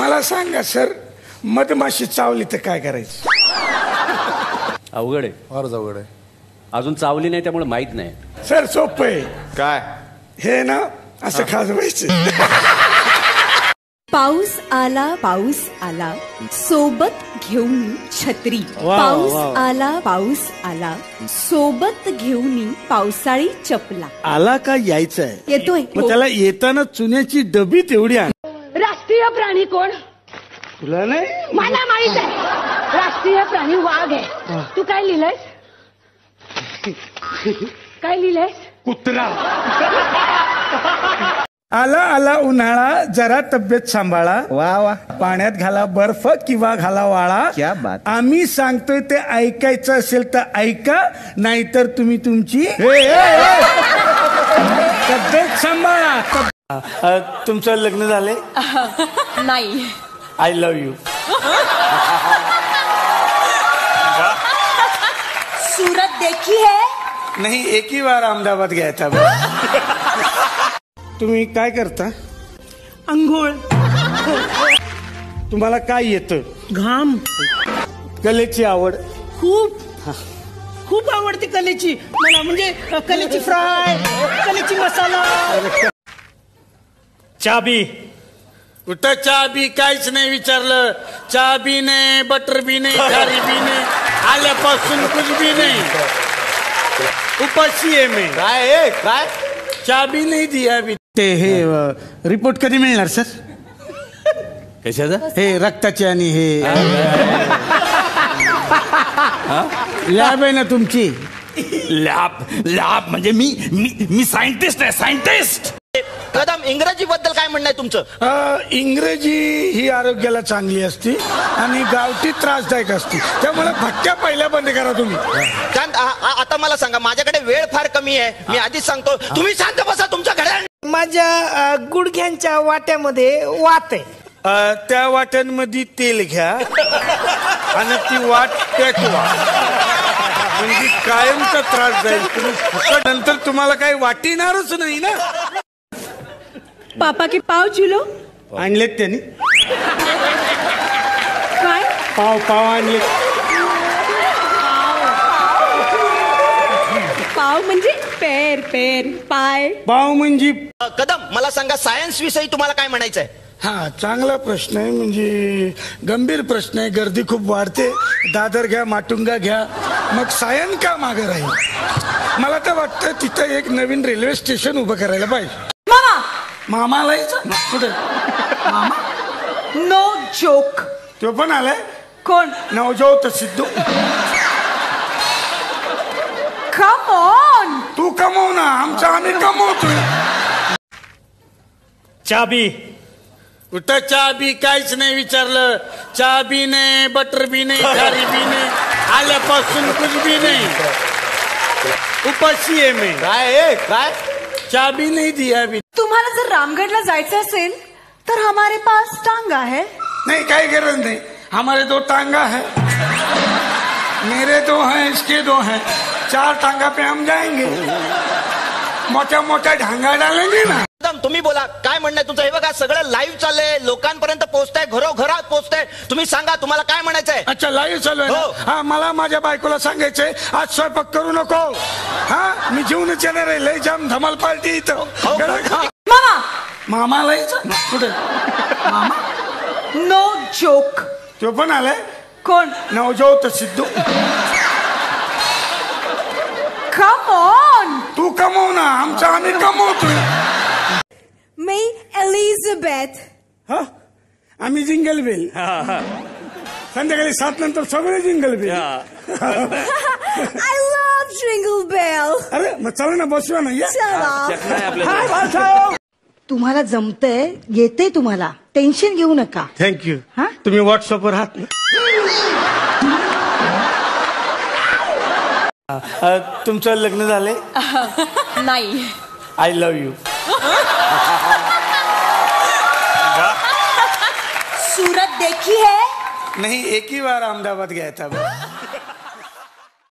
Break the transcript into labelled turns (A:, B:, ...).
A: मला सांगा सर, मधमाशी चावली तर काय करायचं?
B: अवघड आहे,
C: फारच अवघड आहे.
B: अजून चावली नाही त्यामुळे माहित नाही.
A: सर सोपं आहे.
C: काय?
A: हे ना असं खाजवायचं.
D: पाऊस आला सोबत घेऊन छत्री. पाऊस आला सोबत घेऊन पावसाळी चपला.
A: आला का यायचंय?
D: येतोय.
A: मग त्याला येताना चुन्याची डबी तेवढी आण.
E: राष्ट्रीय प्राणी कोण?
A: तुला नाही?
E: मला माहित आहे. राष्ट्रीय प्राणी वाघ आहे. तू काय लिहिलंयस? काय लिहिलंयस?
A: कुत्रा. आला उन्हाळा, जरा तब्येत सांभाळा.
F: वा वा,
A: पाण्यात घाला बर्फ किंवा घाला वाळा.
F: क्या बात.
A: आम्ही सांगतोय ते ऐकायचं असेल तर ऐका, नाहीतर तुम्ही तुमची तब्येत सांभाळा. तुमचं लग्न झालंय?
D: नाही.
A: I love you.
D: सूरत देखी है?
A: नाही, एक ही बार अहमदाबाद गया था. तुम्ही काय करता?
G: अंघोळ.
A: तुम्हाला काय येतं?
G: घाम.
A: कलेची आवड?
G: खूप आवडते कलेची मला, म्हणजे कलेची फ्राय, कलेची मसाला.
A: चाबी. कुठं चाबी? काहीच नाही विचारलं. चाबी नाही, बटर बी नाही, खारी बी नाही, आल्यापासून कुछ बी नाही. उपाशी आहे मी.
C: काय काय?
A: चाबी नाही दिया अभी. ते हे रिपोर्ट कधी मिळणार सर?
B: कशाचं?
A: हे रक्ताचे आणि हे लॅब आहे ना तुमची?
F: लॅब म्हणजे मी सायंटिस्ट आहे, सायंटिस्ट.
H: कदम, इंग्रजी बद्दल काय म्हणणं आहे तुमचं?
A: इंग्रजी ही आरोग्याला चांगली असती आणि गावठी त्रासदायक असती, त्यामुळे भटक्या पहिल्या बंद करा तुम्ही.
H: आता मला सांगा, माझ्याकडे वेळ फार कमी आहे, मी आधीच सांगतो, तुम्ही शांत बसा. तुमच्या घड्याळ
G: माझ्या गुडघ्यांच्या वाट्यामध्ये वात आहे.
A: त्या वाट्यांमध्ये तेल घ्या आणि ती वाट पेटवा, म्हणजे कायमचा त्रास जाईल. तुम्ही नंतर तुम्हाला काही वाटिणारच नाही ना.
D: पापा के पाव चुलो
A: आणलेत त्यांनी?
D: काय?
A: पाव आणले.
D: पाव म्हणजे पेर पाय.
A: पाव म्हणजे?
H: कदम, मला सांगा, सायन्स विषयी तुम्हाला काय म्हणायचंय?
A: हा, चांगला प्रश्न आहे, म्हणजे गंभीर प्रश्न आहे. गर्दी खूप वाढते. दादर घ्या, माटुंगा घ्या, मग सायन का मागे राहील? मला तर वाटतं तिथं एक नवीन रेल्वे स्टेशन उभं करायला पाहिजे. मामाला कुठे? मामा?
D: No joke.
A: तो पण आलाय?
D: कोण?
A: नवजोत सिद्धू.
D: Come on.
A: तू कमव ना, आमचं आम्ही कमवतोय. चाबी. कुठं चाबी? काहीच नाही विचारलं. चाबी नाही, बटर बी नाही, खारी बी नाही, आल्यापासून कुछ बी नाही. उपाशी आहे मी.
C: काय?
A: चाबी नहीं दिया अभी.
D: तुम्हाला जर रामगढ़ला जायचं असेल तर हमारे पास टांगा है.
A: नहीं, काही गरज नहीं. हमारे 2 टांगा है, मेरे 2 हैं, इसके 2 हैं. 4 टांगा पे हम जाएंगे. मोठ्या मोठ्या ढांगा डालेंगे ना.
H: तुम्ही बोला, काय म्हणणं आहे तुमचं? हे बघा, सगळं लाईव्ह चाललंय, लोकांपर्यंत पोहोचतंय, घरोघरात पोहोचतंय. तुम्ही सांगा, तुम्हाला काय म्हणायचंय?
A: अच्छा, लाईव्ह चालू आहे. हा, मला माझ्या बायकोला सांगायचंय आज स्वयंपाक करू नको. हा, मी जेवणच येणार आहे. लय जाम धमाल पार्टी इथं. मामाला कुठे? मामा?
D: No joke.
A: तो पण आलाय?
D: कोण?
A: नवजोत सिद्धू.
D: Come on.
A: तू कमव ना, आमचं आम्ही कमवतोय.
D: मी एलिझाबेथ.
A: हा, आम्ही जिंगल बेल. संध्याकाळी 7 नंतर सगळे jingle bell.
D: I love jingle bell.
A: अरे मग चला ना, बसवा ना.
E: तुम्हाला जमतंय, येते तुम्हाला, टेन्शन घेऊ नका.
A: थँक्यू. तुम्ही व्हॉट्सअपवर आहात ना? तुमचं लग्न झालंय?
D: नाही.
A: I love you.
D: सूरत देखी है?
A: नहीं, एक ही बार अहमदाबाद गया था.